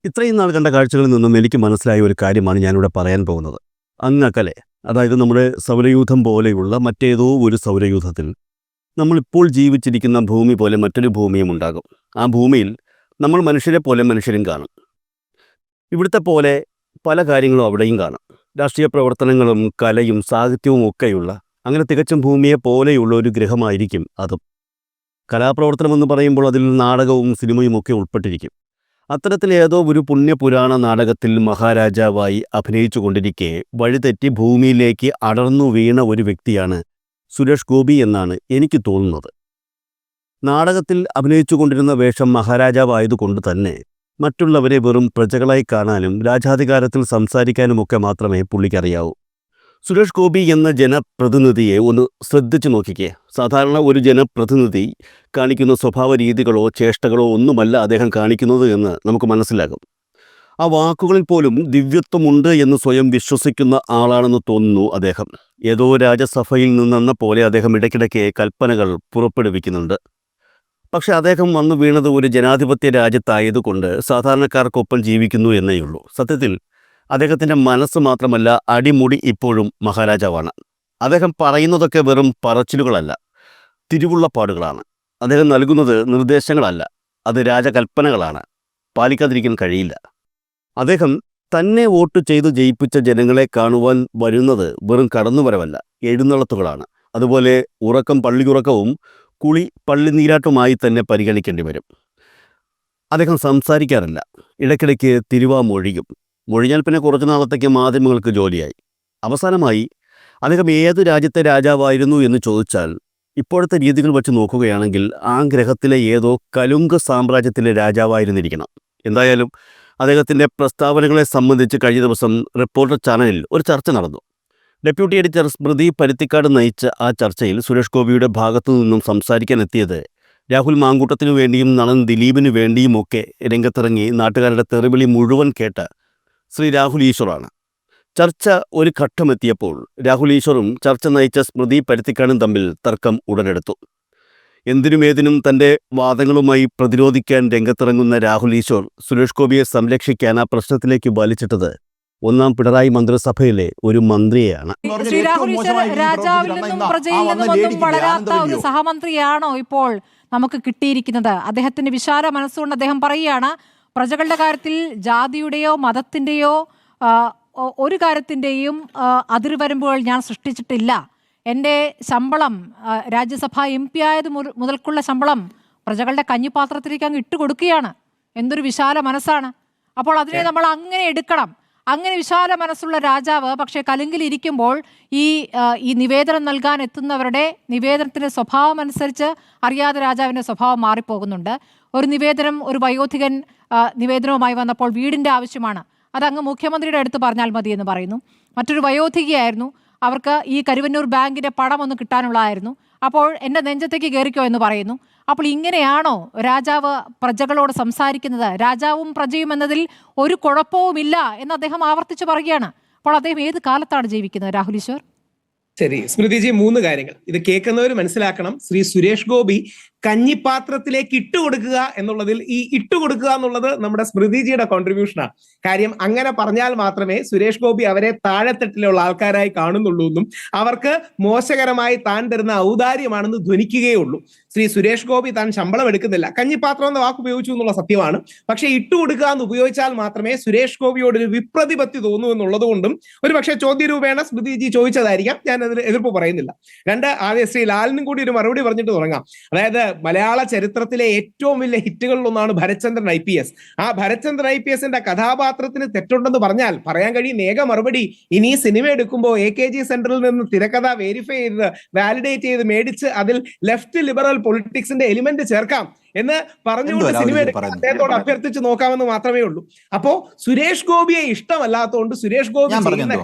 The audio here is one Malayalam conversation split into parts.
ഇത്രയും നാൾ കണ്ട കാഴ്ചകളിൽ നിന്നും എനിക്ക് മനസ്സിലായ ഒരു കാര്യമാണ് ഞാനിവിടെ പറയാൻ പോകുന്നത്. അങ്ങകലെ, അതായത് നമ്മുടെ സൗരയൂഥം പോലെയുള്ള മറ്റേതോ ഒരു സൗരയൂഥത്തിൽ നമ്മളിപ്പോൾ ജീവിച്ചിരിക്കുന്ന ഭൂമി പോലെ മറ്റൊരു ഭൂമിയും ഉണ്ടാകും. ആ ഭൂമിയിൽ നമ്മൾ മനുഷ്യരെ പോലെ മനുഷ്യരും കാണും. ഇവിടുത്തെ പോലെ പല കാര്യങ്ങളും അവിടെയും കാണാം. രാഷ്ട്രീയ പ്രവർത്തനങ്ങളും കലയും സാഹിത്യവും ഒക്കെയുള്ള, അങ്ങനെ തികച്ചും ഭൂമിയെ പോലെയുള്ള ഒരു ഗ്രഹമായിരിക്കും അതും. കലാപ്രവർത്തനമെന്ന് പറയുമ്പോൾ അതിൽ നാടകവും സിനിമയും ഒക്കെ ഉൾപ്പെട്ടിരിക്കും. അത്തരത്തിൽ ഏതോ ഒരു പുണ്യപുരാണ നാടകത്തിൽ മഹാരാജാവായി അഭിനയിച്ചു കൊണ്ടിരിക്കെ വഴിതെറ്റി ഭൂമിയിലേക്ക് അടർന്നു വീണ ഒരു വ്യക്തിയാണ് സുരേഷ് ഗോപി എന്നാണ് എനിക്ക് തോന്നുന്നത്. നാടകത്തിൽ അഭിനയിച്ചു കൊണ്ടിരുന്ന വേഷം മഹാരാജാവായതുകൊണ്ട് തന്നെ മറ്റുള്ളവരെ വെറും പ്രജകളായി കാണാനും രാജാധികാരത്തിൽ സംസാരിക്കാനുമൊക്കെ മാത്രമേ പുള്ളിക്കറിയാവൂ. സുരേഷ് ഗോപി എന്ന ജനപ്രതിനിധിയെ ഒന്ന് ശ്രദ്ധിച്ചു നോക്കിക്കേ. സാധാരണ ഒരു ജനപ്രതിനിധി കാണിക്കുന്ന സ്വഭാവ രീതികളോ ചേഷ്ടകളോ ഒന്നുമല്ല അദ്ദേഹം കാണിക്കുന്നത് എന്ന് നമുക്ക് മനസ്സിലാകും. ആ വാക്കുകളിൽ പോലും ദിവ്യത്വമുണ്ട് എന്ന് സ്വയം വിശ്വസിക്കുന്ന ആളാണെന്ന് തോന്നുന്നു അദ്ദേഹം. ഏതോ രാജസഭയിൽ നിന്നെന്ന പോലെ അദ്ദേഹം ഇടയ്ക്കിടയ്ക്ക് കൽപ്പനകൾ പുറപ്പെടുവിക്കുന്നുണ്ട്. പക്ഷെ അദ്ദേഹം വന്നു വീണത് ഒരു ജനാധിപത്യ രാജ്യത്തായതുകൊണ്ട് സാധാരണക്കാർക്കൊപ്പം ജീവിക്കുന്നു എന്നേയുള്ളൂ. സത്യത്തിൽ അദ്ദേഹത്തിൻ്റെ മനസ്സ് മാത്രമല്ല, അടിമുടി ഇപ്പോഴും മഹാരാജാവാണ്. അദ്ദേഹം പറയുന്നതൊക്കെ വെറും പറച്ചിലുകളല്ല, തിരുവുള്ളപ്പാടുകളാണ്. അദ്ദേഹം നൽകുന്നത് നിർദ്ദേശങ്ങളല്ല, അത് രാജകൽപ്പനകളാണ്. പാലിക്കാതിരിക്കാൻ കഴിയില്ല. അദ്ദേഹം തന്നെ വോട്ട് ചെയ്ത് ജയിപ്പിച്ച ജനങ്ങളെ കാണുവാൻ വരുന്നത് വെറും കടന്നുവരവല്ല, എഴുന്നള്ളത്തുകളാണ്. അതുപോലെ ഉറക്കം പള്ളിയുറക്കവും കുളി പള്ളിനീരാട്ടുമായി തന്നെ പരിഗണിക്കേണ്ടി വരും. അദ്ദേഹം സംസാരിക്കാറില്ല, ഇടയ്ക്കിടയ്ക്ക് തിരുവാമൊഴിയും. മൊഴിഞ്ഞാൽ പിന്നെ കുറച്ചു നാളത്തേക്ക് മാധ്യമങ്ങൾക്ക് ജോലിയായി. അവസാനമായി, അദ്ദേഹം ഏത് രാജ്യത്തെ രാജാവായിരുന്നു എന്ന് ചോദിച്ചാൽ ഇപ്പോഴത്തെ രീതികൾ വെച്ച് നോക്കുകയാണെങ്കിൽ ആ ഗ്രഹത്തിലെ ഏതോ കലുങ്ക് സാമ്രാജ്യത്തിലെ രാജാവായിരുന്നിരിക്കണം. എന്തായാലും അദ്ദേഹത്തിൻ്റെ പ്രസ്താവനകളെ സംബന്ധിച്ച് കഴിഞ്ഞ ദിവസം റിപ്പോർട്ടർ ചാനലിൽ ഒരു ചർച്ച നടന്നു. ഡെപ്യൂട്ടി എഡിറ്റർ സ്മൃതി പരുത്തിക്കാട് നയിച്ച ആ ചർച്ചയിൽ സുരേഷ് ഗോപിയുടെ ഭാഗത്തു നിന്നും സംസാരിക്കാനെത്തിയത് രാഹുൽ മാങ്കൂട്ടത്തിനു വേണ്ടിയും നടൻ ദിലീപിനു വേണ്ടിയുമൊക്കെ രംഗത്തിറങ്ങി നാട്ടുകാരുടെ തെറിവിളി മുഴുവൻ കേട്ട ശ്രീ രാഹുൽ ഈശ്വറാണ്. ചർച്ച ഒരു ഘട്ടമെത്തിയപ്പോൾ രാഹുൽ ഈശ്വറും ചർച്ച നയിച്ച സ്മൃതി പരുത്തിക്കാടും തമ്മിൽ തർക്കം ഉടലെടുത്തു. എന്തിനുമേതിനും തൻ്റെ വാദങ്ങളുമായി പ്രതിരോധിക്കാൻ രംഗത്തിറങ്ങുന്ന രാഹുൽ ഈശ്വർ സുരേഷ് ഗോപിയെ സംരക്ഷിക്കാൻ ആ പ്രശ്നത്തിലേക്ക് വലിച്ചിട്ടത് ഒന്നാം പിണറായി മന്ത്രിസഭയിലെ ഒരു മന്ത്രിയെയാണ്. ശ്രീ രാഹുൽ ഈശ്വർ രാജാവിൽ നിന്നും പ്രജയിൽ നിന്നും ഒന്നും വളരാത്ത ഒരു സഹമന്ത്രിയാണോ ഇപ്പോൾ നമുക്ക് കിട്ടിയിരിക്കുന്നത്? അദ്ദേഹത്തിന്റെ വിശാല മനസ്സുകൊണ്ട് അദ്ദേഹം പറയുകയാണ്, പ്രജകളുടെ കാര്യത്തിൽ ജാതിയുടെയോ മതത്തിൻ്റെയോ ഒരു കാര്യത്തിൻ്റെയും അതിർവരമ്പുകൾ ഞാൻ സൃഷ്ടിച്ചിട്ടില്ല. എൻ്റെ ശമ്പളം, രാജ്യസഭാ MP ആയത് മുതൽക്കുള്ള ശമ്പളം പ്രജകളുടെ കഞ്ഞിപ്പാത്രത്തിലേക്ക് അങ്ങ് ഇട്ടുകൊടുക്കുകയാണ്. എന്തൊരു വിശാല മനസ്സാണ്! അപ്പോൾ അതിനെ നമ്മൾ അങ്ങനെ എടുക്കണം. അങ്ങനെ വിശാല മനസ്സുള്ള രാജാവ് പക്ഷേ കലുങ്കിലിരിക്കുമ്പോൾ ഈ നിവേദനം നൽകാൻ എത്തുന്നവരുടെ നിവേദനത്തിൻ്റെ സ്വഭാവം അനുസരിച്ച് അറിയാതെ രാജാവിൻ്റെ സ്വഭാവം മാറിപ്പോകുന്നുണ്ട്. ഒരു നിവേദനം, ഒരു വയോധികൻ നിവേദനവുമായി വന്നപ്പോൾ വീടിൻ്റെ ആവശ്യമാണ്, അതങ്ങ് മുഖ്യമന്ത്രിയുടെ അടുത്ത് പറഞ്ഞാൽ മതി എന്ന് പറയുന്നു. മറ്റൊരു വയോധികയായിരുന്നു, അവർക്ക് ഈ കരുവന്നൂർ ബാങ്കിൻ്റെ പണം ഒന്ന് കിട്ടാനുള്ളതായിരുന്നു, അപ്പോൾ എൻ്റെ നെഞ്ചത്തേക്ക് കയറിക്കോ എന്ന് പറയുന്നു. അപ്പോൾ ഇങ്ങനെയാണോ രാജാവ് പ്രജകളോട് സംസാരിക്കുന്നത്? രാജാവും പ്രജയും എന്നതിൽ ഒരു കുഴപ്പവുമില്ല എന്ന് അദ്ദേഹം ആവർത്തിച്ച് പറയുകയാണ്. അപ്പോൾ അദ്ദേഹം ഏത് കാലത്താണ് ജീവിക്കുന്നത് രാഹുൽ ഈശ്വർ? ശരി സ്മൃതിജി, 3 കാര്യങ്ങൾ ഇത് കേൾക്കുന്നവർ മനസ്സിലാക്കണം. ശ്രീ സുരേഷ് ഗോപി കഞ്ഞിപ്പാത്രത്തിലേക്ക് ഇട്ടുകൊടുക്കുക എന്നുള്ളതിൽ ഈ ഇട്ടുകൊടുക്കുക എന്നുള്ളത് നമ്മുടെ സ്മൃതിജിയുടെ കോൺട്രിബ്യൂഷനാണ്. കാര്യം അങ്ങനെ പറഞ്ഞാൽ മാത്രമേ സുരേഷ് ഗോപി അവരെ താഴെത്തട്ടിലുള്ള ആൾക്കാരായി കാണുന്നുള്ളൂ എന്നും അവർക്ക് മോശകരമായി താൻ തരുന്ന ഔദാര്യമാണെന്ന് ധ്വനിക്കുകയുള്ളൂ. ശ്രീ സുരേഷ് ഗോപി താൻ ശമ്പളം എടുക്കുന്നില്ല, കഞ്ഞിപ്പാത്രം എന്ന വാക്ക് ഉപയോഗിച്ചു എന്നുള്ള സത്യമാണ്. പക്ഷെ ഇട്ടുകൊടുക്കുക എന്ന് ഉപയോഗിച്ചാൽ മാത്രമേ സുരേഷ് ഗോപിയോട് ഒരു വിപ്രതിപത്തി തോന്നൂ എന്നുള്ളത് കൊണ്ടും ഒരു പക്ഷേ ചോദ്യരൂപേണ സ്മൃതിജി ചോദിച്ചതായിരിക്കാം. ഞാൻ അതിൽ എതിർപ്പ് പറയുന്നില്ല. 2, ആദ്യം ശ്രീ ലാലിനും കൂടി ഒരു മറുപടി പറഞ്ഞിട്ട് തുടങ്ങാം. അതായത് മലയാള ചരിത്രത്തിലെ ഏറ്റവും വലിയ ഹിറ്റുകളിലൊന്നാണ് ഭരചന്ദ്രൻ IPS. ആ ഭരചന്ദ്രൻ IPSന്റെ കഥാപാത്രത്തിന് തെറ്റുണ്ടെന്ന് പറഞ്ഞാൽ പറയാൻ കഴിയും ഏക മറുപടി, ഇനി സിനിമ എടുക്കുമ്പോൾ AKG സെന്ററിൽ നിന്ന് തിരക്കഥ വെരിഫൈ ചെയ്ത് വാലിഡേറ്റ് ചെയ്ത് മേടിച്ച് അതിൽ ലെഫ്റ്റ് ലിബറൽ പൊളിറ്റിക്സിന്റെ എലിമെന്റ് ചേർക്കാം എന്ന് പറഞ്ഞുകൊണ്ട് സിനിമ എടുക്കാൻ അദ്ദേഹത്തോട് അഭ്യർത്ഥിച്ച് നോക്കാമെന്ന് മാത്രമേ ഉള്ളൂ. അപ്പോ സുരേഷ് ഗോപിയെ ഇഷ്ടമല്ലാത്തതുകൊണ്ട് സുരേഷ് ഗോപി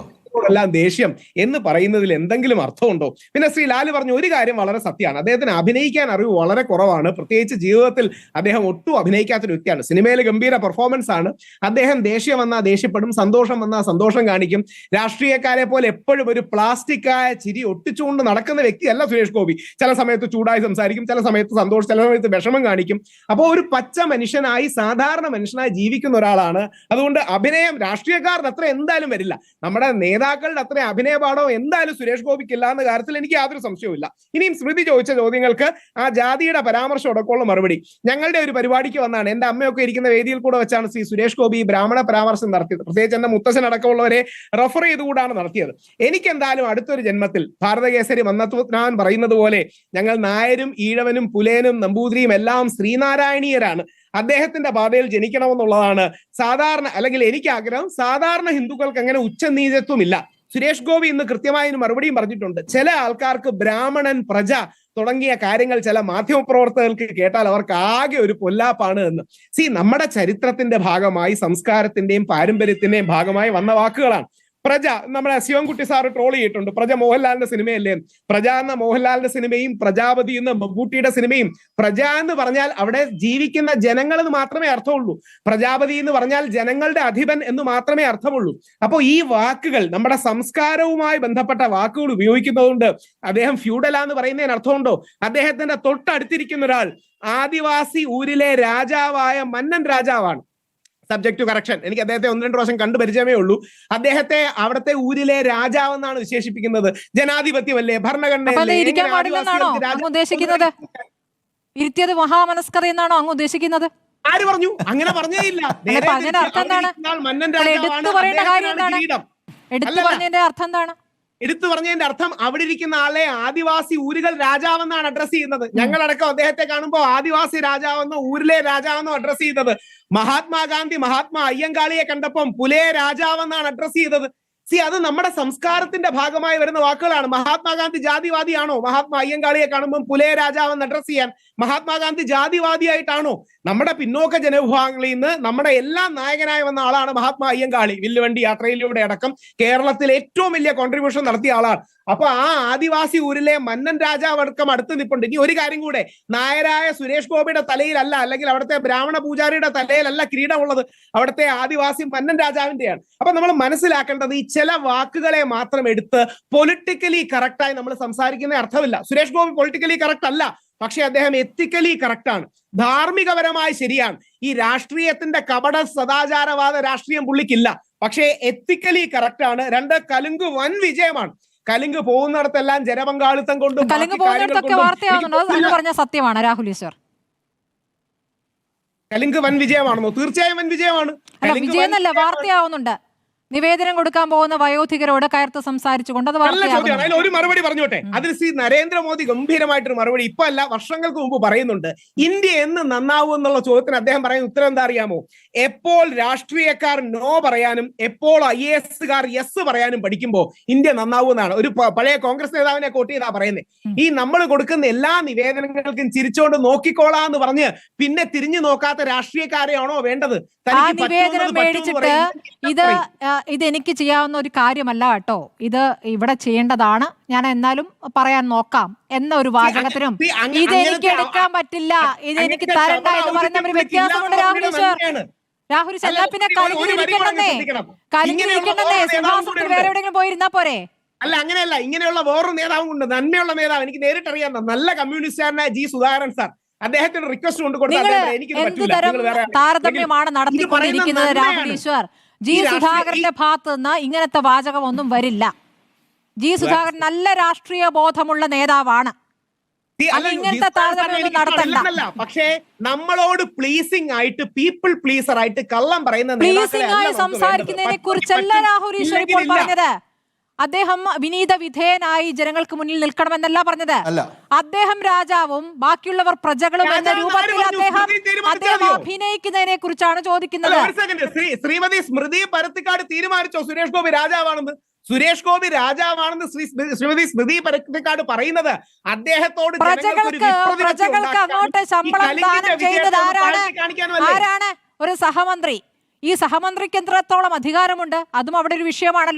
എല്ലാം ദേഷ്യം എന്ന് പറയുന്നതിൽ എന്തെങ്കിലും അർത്ഥമുണ്ടോ? പിന്നെ ശ്രീ ലാല് പറഞ്ഞ ഒരു കാര്യം വളരെ സത്യമാണ്. അദ്ദേഹത്തിന് അഭിനയിക്കാൻ അറിവ് വളരെ കുറവാണ്. പ്രത്യേകിച്ച് ജീവിതത്തിൽ അദ്ദേഹം ഒട്ടും അഭിനയിക്കാത്തൊരു വ്യക്തിയാണ്. സിനിമയിൽ ഗംഭീര പെർഫോമൻസ് ആണ്. അദ്ദേഹം ദേഷ്യം വന്നാൽ ദേഷ്യപ്പെടും, സന്തോഷം വന്നാൽ സന്തോഷം കാണിക്കും. രാഷ്ട്രീയക്കാരെ പോലെ എപ്പോഴും ഒരു പ്ലാസ്റ്റിക്കായ ചിരി ഒട്ടിച്ചുകൊണ്ട് നടക്കുന്ന വ്യക്തിയല്ല സുരേഷ് ഗോപി. ചില സമയത്ത് ചൂടായി സംസാരിക്കും, ചില സമയത്ത് സന്തോഷം, ചില സമയത്ത് വിഷമം കാണിക്കും. അപ്പോൾ ഒരു പച്ച മനുഷ്യനായി സാധാരണ മനുഷ്യനായി ജീവിക്കുന്ന ഒരാളാണ്. അതുകൊണ്ട് അഭിനയം രാഷ്ട്രീയക്കാരുടെ അത്ര എന്തായാലും വരില്ല. നമ്മുടെ നേതാക്കളുടെ അത്ര അഭിനയപാഠം എന്തായാലും സുരേഷ് ഗോപിക്ക് ഇല്ല എന്ന കാര്യത്തിൽ എനിക്ക് യാതൊരു സംശയവുമില്ല. ഇനിയും സ്മൃതി ചോദിച്ച ചോദ്യങ്ങൾക്ക് ആ ജാതിയുടെ പരാമർശം അടക്കമുള്ള മറുപടി. ഞങ്ങളുടെ ഒരു പരിപാടിക്ക് വന്നാണ്, എന്റെ അമ്മയൊക്കെ ഇരിക്കുന്ന വേദിയിൽ കൂടെ വെച്ചാണ് ശ്രീ സുരേഷ് ഗോപി ബ്രാഹ്മണ പരാമർശം നടത്തിയത്. പ്രത്യേകിച്ച് എന്റെ മുത്തശ്ശൻ അടക്കമുള്ളവരെ റെഫർ ചെയ്തുകൂടാണ് നടത്തിയത്. എനിക്ക് എന്തായാലും അടുത്തൊരു ജന്മത്തിൽ ഭാരതകേസരി മന്നത്വനാൻ പറയുന്നത് പോലെ ഞങ്ങൾ നായരും ഈഴവനും പുലേനും നമ്പൂതിരിയും എല്ലാം ശ്രീനാരായണീയരാണ്. അദ്ദേഹത്തിന്റെ പാതയിൽ ജനിക്കണമെന്നുള്ളതാണ് സാധാരണ, അല്ലെങ്കിൽ എനിക്ക് ആഗ്രഹം. സാധാരണ ഹിന്ദുക്കൾക്ക് അങ്ങനെ ഉച്ചനീചത്വമില്ല. സുരേഷ് ഗോപി ഇന്ന് കൃത്യമായി മറുപടിയും പറഞ്ഞിട്ടുണ്ട്. ചില ആൾക്കാർക്ക് ബ്രാഹ്മണൻ, പ്രജ തുടങ്ങിയ കാര്യങ്ങൾ ചില മാധ്യമപ്രവർത്തകർക്ക് കേട്ടാൽ അവർക്ക് ആകെ ഒരു പൊല്ലാപ്പാണ് എന്ന്. നമ്മുടെ ചരിത്രത്തിന്റെ ഭാഗമായി, സംസ്കാരത്തിന്റെയും പാരമ്പര്യത്തിന്റെയും ഭാഗമായി വന്ന വാക്കുകളാണ്. പ്രജ, നമ്മുടെ ശിവൻകുട്ടി സാറ് ട്രോൾ ചെയ്തിട്ടുണ്ട്. പ്രജ മോഹൻലാലിന്റെ സിനിമയല്ലേ? പ്രജ എന്ന മോഹൻലാലിന്റെ സിനിമയും പ്രജാപതി എന്ന മമ്മൂട്ടിയുടെ സിനിമയും, പ്രജ എന്ന് പറഞ്ഞാൽ അവിടെ ജീവിക്കുന്ന ജനങ്ങൾ എന്ന് മാത്രമേ അർത്ഥമുള്ളൂ. പ്രജാപതി എന്ന് പറഞ്ഞാൽ ജനങ്ങളുടെ അധിപൻ എന്ന് മാത്രമേ അർത്ഥമുള്ളൂ. അപ്പോൾ ഈ വാക്കുകൾ നമ്മുടെ സംസ്കാരവുമായി ബന്ധപ്പെട്ട വാക്കുകൾ ഉപയോഗിക്കുന്നതുകൊണ്ട് അദ്ദേഹം ഫ്യൂഡലാന്ന് പറയുന്നതിന് അർത്ഥമുണ്ടോ? അദ്ദേഹത്തിന്റെ തൊട്ടടുത്തിരിക്കുന്ന ഒരാൾ ആദിവാസി ഊരിലെ രാജാവായ മന്നൻ രാജാവാണ്. Subject to correction. എനിക്ക് അദ്ദേഹത്തെ 1-2 പ്രാവശ്യം കണ്ടു പരിചയമേ ഉള്ളൂ. അദ്ദേഹത്തെ അവിടുത്തെ ഊരിലെ രാജാവെന്നാണ് വിശേഷിപ്പിക്കുന്നത്. ജനാധിപത്യമല്ലേ, ഭരണഘടന ഉദ്ദേശിക്കുന്നത്? ഇരുത്തിയത് മഹാമനസ്കത എന്നാണോ അങ്ങ് ഉദ്ദേശിക്കുന്നത്? ആര് പറഞ്ഞു? അങ്ങനെ പറഞ്ഞേ ഇല്ല. മന്നൻ രാജാവാണ്. എടുത്തു പറഞ്ഞതിന്റെ അർത്ഥം അവിടെ ഇരിക്കുന്ന ആളെ ആദിവാസി ഊരുകൾ രാജാവെന്നാണ് അഡ്രസ് ചെയ്യുന്നത്. ഞങ്ങളടക്കം അദ്ദേഹത്തെ കാണുമ്പോൾ ആദിവാസി രാജാവെന്നോ ഊരിലെ രാജാവെന്നോ അഡ്രസ് ചെയ്യുന്നത്. മഹാത്മാഗാന്ധി മഹാത്മാ അയ്യങ്കാളിയെ കണ്ടപ്പം പുലേ രാജാവെന്നാണ് അഡ്രസ് ചെയ്തത്. അത് നമ്മുടെ സംസ്കാരത്തിന്റെ ഭാഗമായി വരുന്ന വാക്കുകളാണ്. മഹാത്മാഗാന്ധി ജാതിവാദിയാണോ? മഹാത്മാ അയ്യങ്കാളിയെ കാണുമ്പോൾ പുലേ രാജാവെന്ന് അഡ്രസ് ചെയ്യാൻ മഹാത്മാഗാന്ധി ജാതിവാദിയായിട്ടാണോ? നമ്മുടെ പിന്നോക്ക ജനവിഭാഗങ്ങളിൽ നിന്ന് നമ്മുടെ എല്ലാം നായകനായി വന്ന ആളാണ് മഹാത്മാ അയ്യങ്കാളി. വില്ലുവണ്ടി യാത്രയിലൂടെ അടക്കം കേരളത്തിൽ ഏറ്റവും വലിയ കോൺട്രിബ്യൂഷൻ നടത്തിയ ആളാണ്. അപ്പൊ ആ ആദിവാസി ഊരിലെ മന്നൻ രാജാവ് അടക്കം അടുത്ത് നിൽപ്പുണ്ട്. ഇനി ഒരു കാര്യം കൂടെ, നായരായ സുരേഷ് ഗോപിയുടെ തലയിലല്ല, അല്ലെങ്കിൽ അവിടുത്തെ ബ്രാഹ്മണ പൂജാരിയുടെ തലയിലല്ല കിരീടമുള്ളത്, അവിടുത്തെ ആദിവാസി മന്നൻ രാജാവിന്റെയാണ്. അപ്പൊ നമ്മൾ മനസ്സിലാക്കേണ്ടത് ഈ ചില വാക്കുകളെ മാത്രം എടുത്ത് പൊളിറ്റിക്കലി കറക്റ്റായി നമ്മൾ സംസാരിക്കുന്ന അർത്ഥമില്ല. സുരേഷ് ഗോപി പൊളിറ്റിക്കലി കറക്റ്റ് അല്ല, പക്ഷെ അദ്ദേഹം എത്തിക്കലി കറക്റ്റ് ആണ്, ധാർമ്മികപരമായി ശരിയാണ്. ഈ രാഷ്ട്രീയത്തിന്റെ കപട സദാചാരവാദ രാഷ്ട്രീയം പുള്ളിക്കില്ല, പക്ഷേ എത്തിക്കലി കറക്റ്റ് ആണ്. 2, കലുങ്ക് വൻ വിജയമാണ്. കലിംഗ് പോകുന്നിടത്തെല്ലാം ജനപങ്കാളിത്തം കൊണ്ടും പറഞ്ഞ സത്യമാണ് രാഹുൽ ഈശ്വർ. കലിംഗ് വൻ വിജയമാണെന്നോ? തീർച്ചയായും വൻ വിജയമാണ്. വിജയം എന്നല്ല, വാർത്തയാവുന്നുണ്ട്. നിവേദനം കൊടുക്കാൻ പോകുന്ന വയോധികരോട് കയർത്ത് സംസാരിച്ചുകൊണ്ട് അതിൽ ഒരു മറുപടി പറഞ്ഞോട്ടെ. അതിൽ ശ്രീ നരേന്ദ്രമോദി ഗംഭീരമായിട്ടൊരു മറുപടി ഇപ്പൊ അല്ല, വർഷങ്ങൾക്ക് മുമ്പ് പറയുന്നുണ്ട്. ഇന്ത്യ എന്ന് നന്നാവും എന്നുള്ള ചോദ്യത്തിന് അദ്ദേഹം പറയുന്ന ഉത്തരം എന്താ അറിയാമോ? എപ്പോൾ രാഷ്ട്രീയക്കാർ നോ പറയാനും എപ്പോൾ IAS-കാർ യെസ് പറയാനും പഠിക്കുമ്പോൾ ഇന്ത്യ നന്നാവുമെന്നാണ് ഒരു പഴയ കോൺഗ്രസ് നേതാവിനെ കോട്ട് ചെയ്താ പറയുന്നത്. ഈ നമ്മൾ കൊടുക്കുന്ന എല്ലാ നിവേദനങ്ങൾക്കും ചിരിച്ചോണ്ട് നോക്കിക്കോളാന്ന് പറഞ്ഞ് പിന്നെ തിരിഞ്ഞു നോക്കാത്ത രാഷ്ട്രീയക്കാരെയാണോ വേണ്ടത്? ഇതെനിക്ക് ചെയ്യാവുന്ന ഒരു കാര്യമല്ല കേട്ടോ, ഇത് ഇവിടെ ചെയ്യേണ്ടതാണ്, ഞാൻ എന്നാലും പറയാൻ നോക്കാം എന്ന ഒരു വാചകത്തിനും ഇതെനിക്ക് എടുക്കാൻ പറ്റില്ല, ഇതെനിക്ക് തരണ്ട എന്ന് പറയുന്ന ഒരു വ്യത്യാസമുണ്ട്. രാഹുൽ എന്നാ പിന്നെ കലിങ്ങിരിക്കണ്ടെന്നേ സിംഹാസനത്തിൽ വേറെ എവിടെയെങ്കിലും പോയിരുന്നാ പോരെ? അല്ല, അങ്ങനെയല്ല. ഇങ്ങനെയുള്ള വേറൊരു നേതാവും കൊണ്ട്, നന്മയുള്ള നേതാവ്, എനിക്ക് നേരിട്ട് അറിയാവുന്ന നല്ല കമ്മ്യൂണിസ്റ്റുകാരനായ G. സുധാകരൻ സാർ, അദ്ദേഹത്തിന് റിക്വസ്റ്റ് കൊണ്ട് കൊടുത്താൽ താരതമ്യമാണ് നടത്തിക്കൊണ്ടിരിക്കുന്നത് രാഹുൽ ഈശ്വർ. G. സുധാകരന്റെ ഭാഗത്ത് നിന്ന് ഇങ്ങനത്തെ വാചകം ഒന്നും വരില്ല. G. സുധാകരൻ നല്ല രാഷ്ട്രീയ ബോധമുള്ള നേതാവാണ്. ഇങ്ങനത്തെ താരതമ്യം നടത്തല്ല. പക്ഷേ നമ്മളോട് പ്ലീസിംഗ് ആയിട്ട്, പീപ്പിൾ പ്ലീസർ ആയിട്ട് കള്ളം പറയുന്ന പ്ലീസിംഗ് ആയി സംസാരിക്കുന്നതിനെ കുറിച്ചല്ല രാഹുൽ ഈശ്വർ ഇപ്പോൾ പറഞ്ഞത്. അദ്ദേഹം വിനീത വിധേയനായി ജനങ്ങൾക്ക് മുന്നിൽ നിൽക്കണമെന്നല്ല പറഞ്ഞത്. അദ്ദേഹം രാജാവും ബാക്കിയുള്ളവർ പ്രജകളും എന്ന രൂപത്തിൽ അദ്ദേഹം അഭിനയിക്കുന്നതിനെ കുറിച്ചാണ് ചോദിക്കുന്നത്. ശ്രീമതി സ്മൃതി പരുത്തിക്കാട് തീരുമാനിച്ചോ സുരേഷ് ഗോപി രാജാവാണെന്ന്? സുരേഷ് ഗോപി രാജാവാണെന്ന് ശ്രീമതി സ്മൃതി പരുത്തിക്കാട് പറയുന്നത് അദ്ദേഹത്തോട് പ്രജകൾക്ക് അങ്ങോട്ട് ശമ്പളം ദാനം ചെയ്യുന്നത് ആരാണ്? ഒരു സഹമന്ത്രി. ഈ സഹമന്ത്രിക്ക് എത്രത്തോളം അധികാരമുണ്ട്? അതും അവിടെ ഒരു വിഷയമാണല്ലോ.